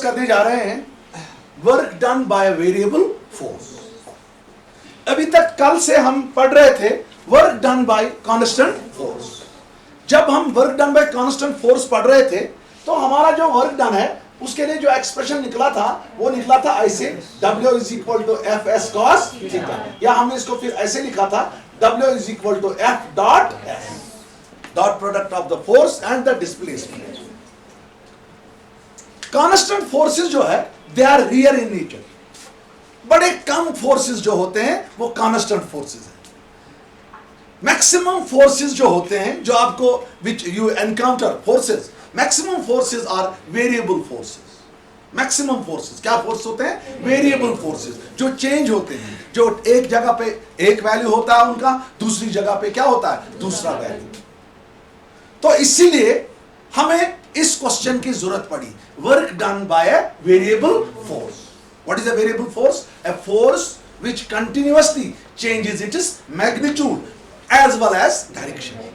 करने जा रहे हैं work done by variable force. अभी तक कल से हम पढ़ रहे थे work done by constant force. जब हम work done by constant force पढ़ रहे थे तो हमारा जो वर्क डन है उसके लिए जो एक्सप्रेशन निकला था वो निकला था ऐसे, W is equal to F S cos theta, या हमने इसको फिर ऐसे लिखा था W is equal to F dot S, dot product of the force and the displacement. Constant forces जो है they are rare in nature. बड़े कम फोर्सेस जो होते हैं वो कांस्टेंट फोर्सेस हैं। मैक्सिमम फोर्सेस जो होते हैं जो आपको which you encounter forces, maximum forces are variable forces. Maximum forces क्या फोर्स होते हैं? वेरिएबल फोर्सेस, जो चेंज होते हैं, जो एक जगह पे एक वैल्यू होता है उनका, दूसरी जगह पे क्या होता है? दूसरा वैल्यू। तो इसीलिए हमें इस क्वेश्चन की जरूरत पड़ी, work done by a variable force. What is a variable force? A force which continuously changes its magnitude as well as direction।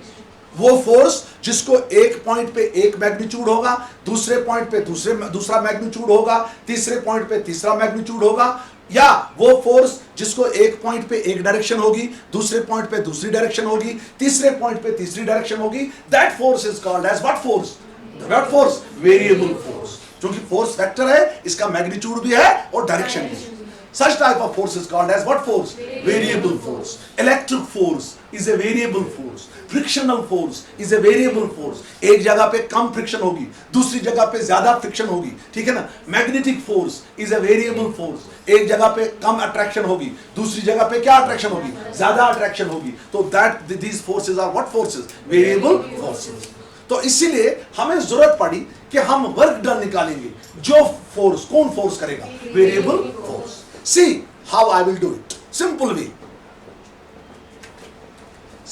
वो फोर्स जिसको एक पॉइंट पे एक मैग्नीट्यूड होगा, दूसरे पॉइंट पे दूसरा मैग्नीट्यूड होगा, तीसरे पॉइंट पे तीसरा मैग्नीट्यूड होगा, या वो फोर्स जिसको एक पॉइंट पे एक डायरेक्शन होगी, दूसरे पॉइंट पे दूसरी डायरेक्शन होगी, तीसरे पॉइंट पे तीसरी डायरेक्शन होगी, that force is called as what force? What force? Variable force. क्योंकि फोर्स वेक्टर है, इसका मैग्नीट्यूड भी है और डायरेक्शन भी है। Such type of force is called as what force? Variable force. Electric force is a variable force. Frictional force is a variable force. एक जगह पे कम फ्रिक्शन होगी, दूसरी जगह पे ज्यादा फ्रिक्शन होगी, ठीक है ना? Magnetic force is a variable force. एक जगह पे कम अट्रैक्शन होगी, दूसरी जगह पे क्या अट्रैक्शन होगी? ज्यादा अट्रैक्शन होगी। तो that these forces are what forces? Variable forces. तो इसीलिए हमें जरूरत पड़ी कि हम वर्क डन निकालेंगे। जो फोर्स, कौन फोर्स करेगा? Variable force. See how I will do it. Simple way.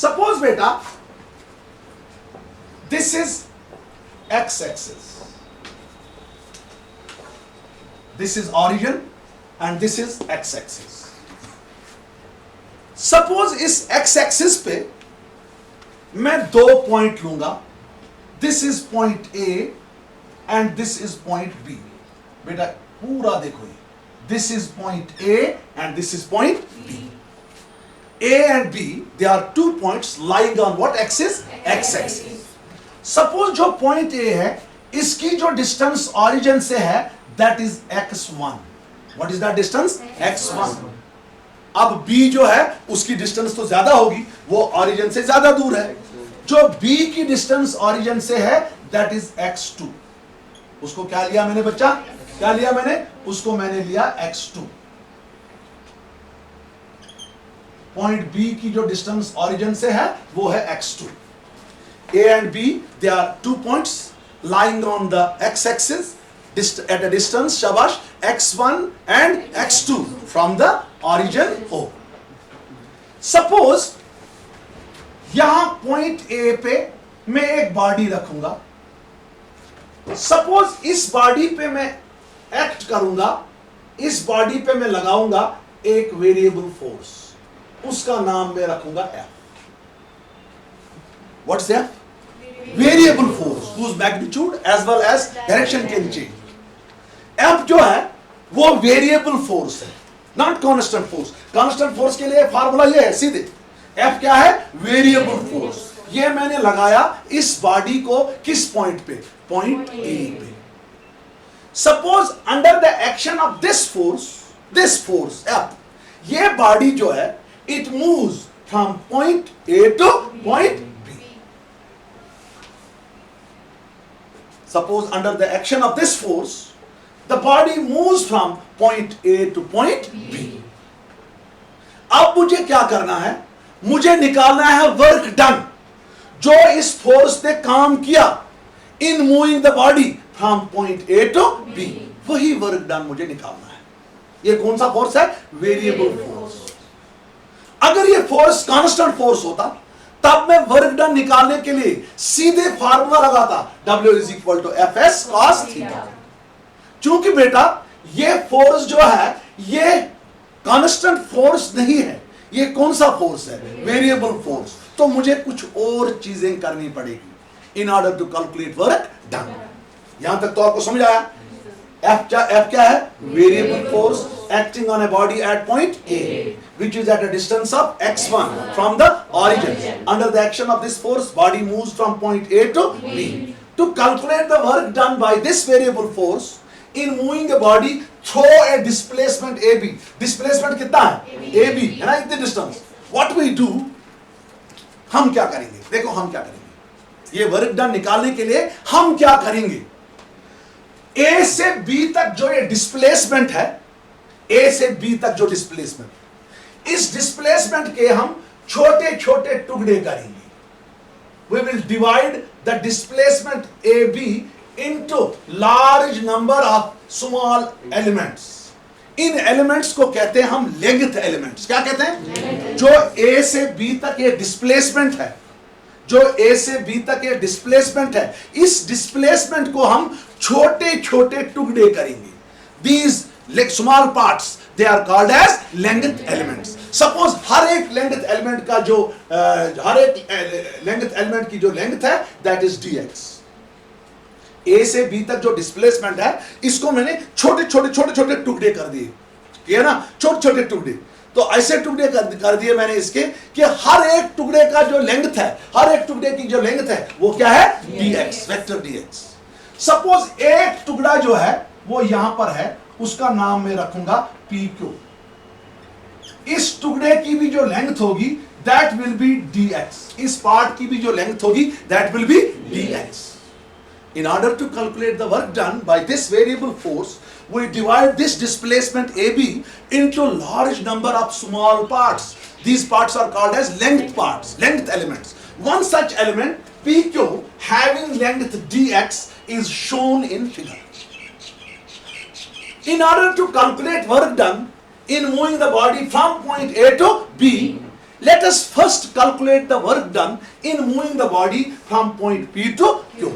Suppose beta, this is x-axis. This is origin and this is x-axis. Suppose इस x-axis पे मैं दो पॉइंट लूंगा. This is point A and this is point B. बेटा पूरा देखो ये. This is point A and this is point B. A and B, they are two points lying on what axis? X-axis. Suppose जो point A है, इसकी जो distance origin से है, that is x1. What is that distance? x1. अब B जो है, उसकी distance तो ज्यादा होगी, वो origin से ज्यादा दूर है। जो B की distance origin से है, that is x2. उसको क्या लिया मैंने बच्चा? क्या लिया मैंने? उसको मैंने लिया x2। पॉइंट B की जो डिस्टेंस ओरिजिन से है वो है x2। A and B, they are two points lying on the x-axis at a distance, shabash, x1 and x2 from the origin O. Suppose यहां पॉइंट A पे मैं एक बॉडी रखूंगा। सपोज इस बॉडी पे मैं एक्ट करूंगा, इस बॉडी पे मैं लगाऊंगा एक वेरिएबल फोर्स, उसका नाम मैं रखूंगा F। What's F? Variable force whose magnitude as well as direction can change। F जो है वो वेरिएबल फोर्स है, not constant force. Constant force के लिए फार्मूला ये है सीधे, F क्या है? Variable force. ये मैंने लगाया इस बॉडी को किस पॉइंट पे? पॉइंट A पे। Suppose under the action of this force F, ये बॉडी जो है it moves from point A to point B। Suppose under the action of this force the body moves from point A to point B। अब मुझे क्या करना है? मुझे निकालना है वर्क डन जो इस फोर्स ने काम किया in moving the body from point A to B। वही वर्क डन मुझे निकालना है। ये कौन सा फोर्स है? Variable force. अगर ये फोर्स कांस्टेंट फोर्स होता तब मैं वर्क डन निकालने के लिए सीधे फार्मूला लगाता, W is equal to F S cos theta. क्योंकि बेटा ये फोर्स जो है ये कांस्टेंट फोर्स नहीं है, ये कौन सा फोर्स है? Variable force. तो मुझे कुछ और चीजें करनी पड़ेगी in order to calculate work done. यहां तक तो आपको समझ आया? F क्या है? Variable force acting on a body at point A, which is at a distance of x1 from the origin. Under the action of this force, body moves from point A to B. To calculate the work done by this variable force in moving a body through a displacement AB. Displacement कितना है? AB है ना, इतनी distance. What we do? हम क्या करेंगे? देखो हम क्या करेंगे. ये वर्क डन निकालने के लिए हम क्या करेंगे? A से B तक जो ये डिस्प्लेसमेंट है, A से B तक जो डिस्प्लेसमेंट, इस डिस्प्लेसमेंट के हम छोटे छोटे टुकड़े करेंगे. We will divide the displacement AB into large number of small elements. In elements को कहते हैं हम लेंथ एलिमेंट्स. क्या कहते हैं? जो A से B तक ये डिस्प्लेसमेंट है, जो A से B तक ये डिस्प्लेसमेंट है, इस डिस्प्लेसमेंट को हम छोटे छोटे टुकड़े करेंगे. These small parts they are called as length elements. Suppose हर एक लेंथ एलिमेंट का जो हर एक लेंथ एलिमेंट की जो लेंथ है that is dx. A से B तक जो डिस्प्लेसमेंट है, इसको मैंने छोटे छोटे टुकड़े कर दिए. ठीक है ना, छोटे छोटे टुकड़े. तो ऐसे टुकड़े कर दिए मैंने इसके कि हर एक टुकड़े का जो लेंथ है, हर एक टुकड़े की जो लेंथ है वो क्या है? dx, vector dx. सपोज एक टुकड़ा जो है वो यहां पर है, उसका नाम मैं रखूंगा pq. इस टुकड़े की भी जो लेंथ होगी that will be dx. इस पार्ट की भी जो लेंथ होगी that will be dx. In order to calculate the work done by this variable force, we divide this displacement AB into large number of small parts. These parts are called as length parts, length elements. One such element, PQ, having length dx, is shown in figure. In order to calculate work done in moving the body from point A to B, let us first calculate the work done in moving the body from point P to Q.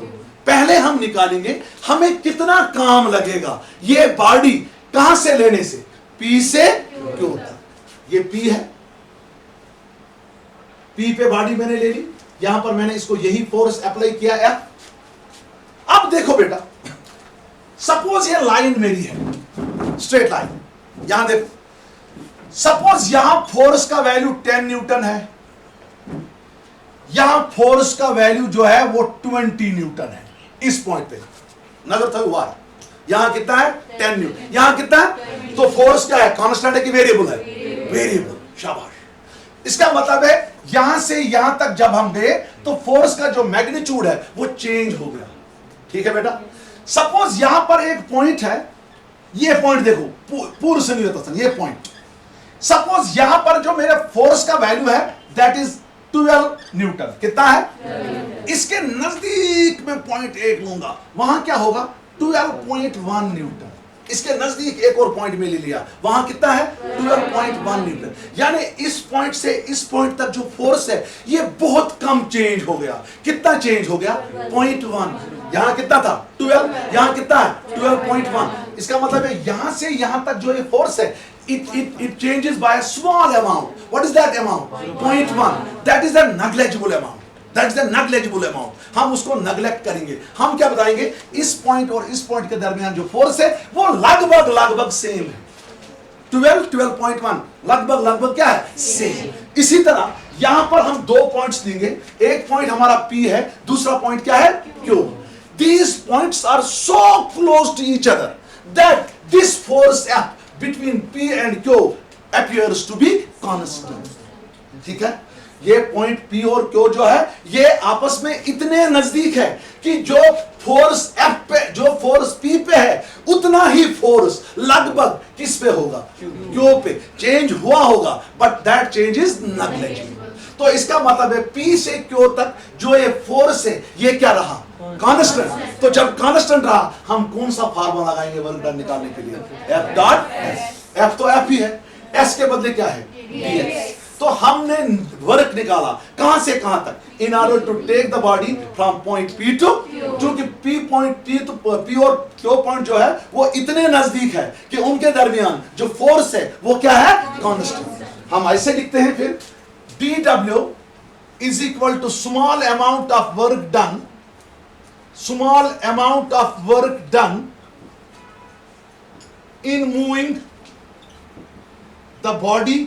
पहले हम निकालेंगे हमें कितना काम लगेगा ये body कहां से लेने से? P से Q तक. ये P है, P पे बॉडी मैंने ले ली, यहां पर मैंने इसको यही फोर्स अप्लाई किया F. अब देखो बेटा, सपोज ये लाइन मेरी है, स्ट्रेट लाइन. यहां देखो, सपोज यहां फोर्स का वैल्यू 10 न्यूटन है, यहां फोर्स का वैल्यू जो है वो 20 न्यूटन है. इस पॉइंट पे नजर था हुआ, यहां कितना है? 10 न्यूटन. यहां कितना है? तो फोर्स क्या है? कांस्टेंट है कि वेरिएबल है? वेरिएबल. शाबाश. इसका मतलब है यहां से यहां तक जब हम गए तो फोर्स का जो मैग्नीट्यूड है वो चेंज हो गया. ठीक है बेटा. सपोज यहां पर एक पॉइंट है, ये पॉइंट देखो, पूर्व से नहीं होता था ये पॉइंट. सपोज यहां पर जो मेरे फोर्स का वैल्यू है दैट इज 12 न्यूटन. कितना है? इसके नजदीक में पॉइंट 1 लूंगा, वहां क्या होगा? 12.1 न्यूटन. इसके नजदीक एक और पॉइंट में ले लिया, वहां कितना है? 12.1 न्यूटन. यानी इस पॉइंट से इस पॉइंट तक जो फोर्स है ये बहुत कम चेंज हो गया. कितना चेंज हो गया? 0.1. यहां कितना था? 12. यहां कितना है? 12.1. इसका मतलब है यहां से यहां तक जो ये फोर्स है it changes by a small amount. What is that amount? 0.1. That is the negligible amount. That is the negligible amount. हम उसको neglect करेंगे. हम क्या बताएंगे? इस पॉइंट और इस पॉइंट के दरमियान जो फोर्स है वो लगभग सेम है. 12.1 लगभग क्या है? सेम. इसी तरह यहां पर हम दो पॉइंट्स देंगे. एक पॉइंट हमारा P है, दूसरा पॉइंट क्या है? Q. These points are so close to each other that this force F between P and Q appears to be constant. ठीक है. ये पॉइंट P और Q जो है ये आपस में इतने नजदीक है कि जो फोर्स F पे, जो फोर्स P पे है उतना ही फोर्स लगभग किस पे होगा? Q पे चेंज हुआ होगा, but that change is negligible. तो इसका मतलब है P से Q तक जो ये फोर्स है ये क्या रहा? कांस्टेंट. तो जब कांस्टेंट रहा हम कौन सा फार्मूला लगाएंगे वर्क डन निकालने के लिए? F dot S. F तो F ही है, S के बदले क्या है? dx. तो हमने वर्क निकाला कहां से कहां तक? In order to take the body from point P to Q. क्योंकि P पॉइंट P और Q पॉइंट जो है वो इतने नजदीक है कि उनके दरमियान जो फोर्स है वो क्या है? कांस्टेंट. हम ऐसे लिखते हैं फिर dw is equal to small amount of work done, small amount of work done in moving the body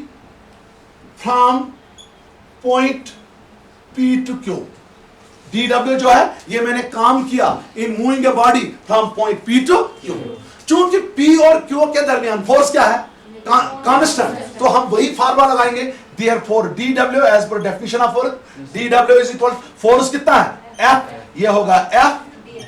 from point P to Q. DW जो है ये मैंने काम किया in moving a body from point P to Q. चूंकि P और Q के दरमियान फोर्स क्या है? कांस्टेंट. तो हम वही फार्मूला लगाएंगे. Therefore DW as per definition of force, DW is equal force कितना है? F. ये होगा F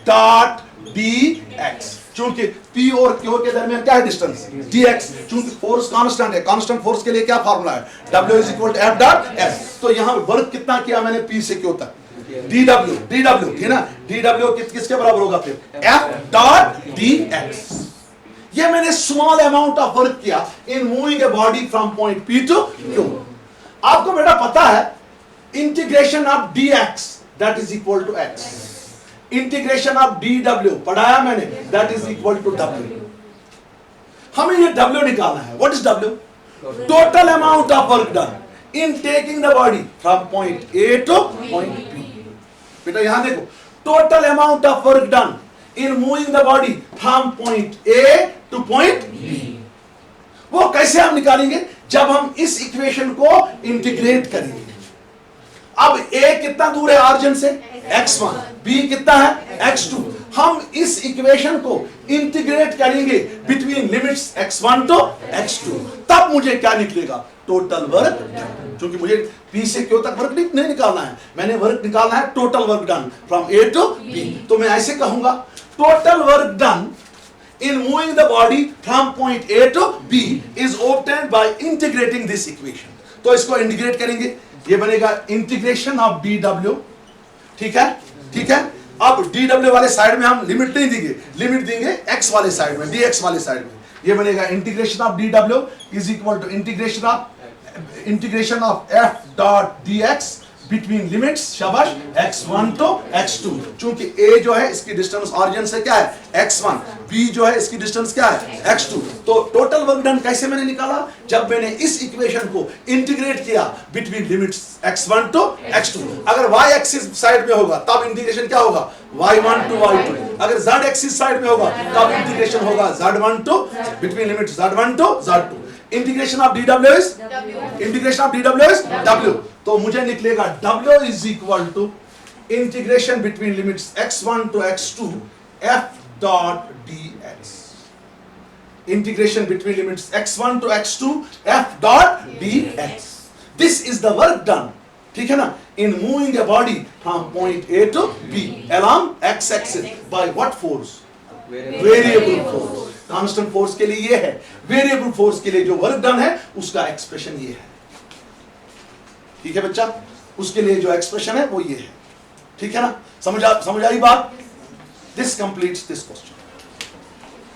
डॉट dx. चूंकि P और Q के दरमियान क्या है डिस्टेंस? dx. चूंकि फोर्स कांस्टेंट है, कांस्टेंट फोर्स के लिए क्या फार्मूला है? W is equal to F dot S. तो यहां वर्क कितना किया मैंने P से Q तक? DW ठीक ना. DW किसके बराबर होगा फिर? F dot dx. ये मैंने स्मॉल अमाउंट ऑफ वर्क किया in moving a body from point P to Q. आपको बेटा पता है integration of dx that is equal to x. Integration of dw पढ़ाया मैंने, that is equal to w. हमें ये w निकालना है. What is w? Total amount of work done in taking the body from point A to point P. बेटा यहां देखो, total amount of work done in moving the body from point A to point B. वो कैसे हम निकालेंगे? जब हम इस इक्वेशन को इंटीग्रेट करेंगे. अब A कितना दूर है ऑरिजिन से? x1. B कितना है? x2. हम इस इक्वेशन को इंटीग्रेट करेंगे between limits x1 to x2. तब मुझे क्या निकलेगा? Total work. क्योंकि मुझे P से Q तक वर्क नहीं निकालना है, मैंने वर्क निकालना है total work done from A to B. तो मैं ऐसे कहूंगा total work done in moving the body from point A to B is obtained by integrating this equation. तो इसको इंटीग्रेट करेंगे, ये बनेगा इंटीग्रेशन ऑफ dw. ठीक है, ठीक है. अब dw वाले साइड में हम लिमिट नहीं देंगे, लिमिट देंगे x वाले साइड में, dx वाले साइड में. ये बनेगा integration of dw is equal to integration of f dot dx between limits शाबाश x1 to x2. चूंकि A जो है इसकी डिस्टेंस ऑरिजिन से क्या है? x1. B जो है इसकी डिस्टेंस क्या है? x2. तो टोटल वर्क डन कैसे मैंने निकाला? जब मैंने इस इक्वेशन को इंटीग्रेट किया between limits x1 to x2. अगर y एक्सिस साइड में होगा तब इंटीग्रेशन क्या होगा? y1 to y2. अगर z एक्सिस साइड में होगा तब इंटीग्रेशन होगा z1 to between limits z1 to z2. Integration of dw is integration of dw is w. तो मुझे निकलेगा w is equal to integration between limits x1 to x2 f dot dx. Integration between limits x1 to x2 f dot dx. This is the work done. ठीक है ना? In moving a body from point A to B along x axis by what force? Variable force. Constant force के लिए ये है, variable force के लिए जो वर्क डन है उसका एक्सप्रेशन ये है. ठीक है बच्चा, उसके लिए जो एक्सप्रेशन है वो ये है. ठीक है ना? समझ आई बात? This completes this question.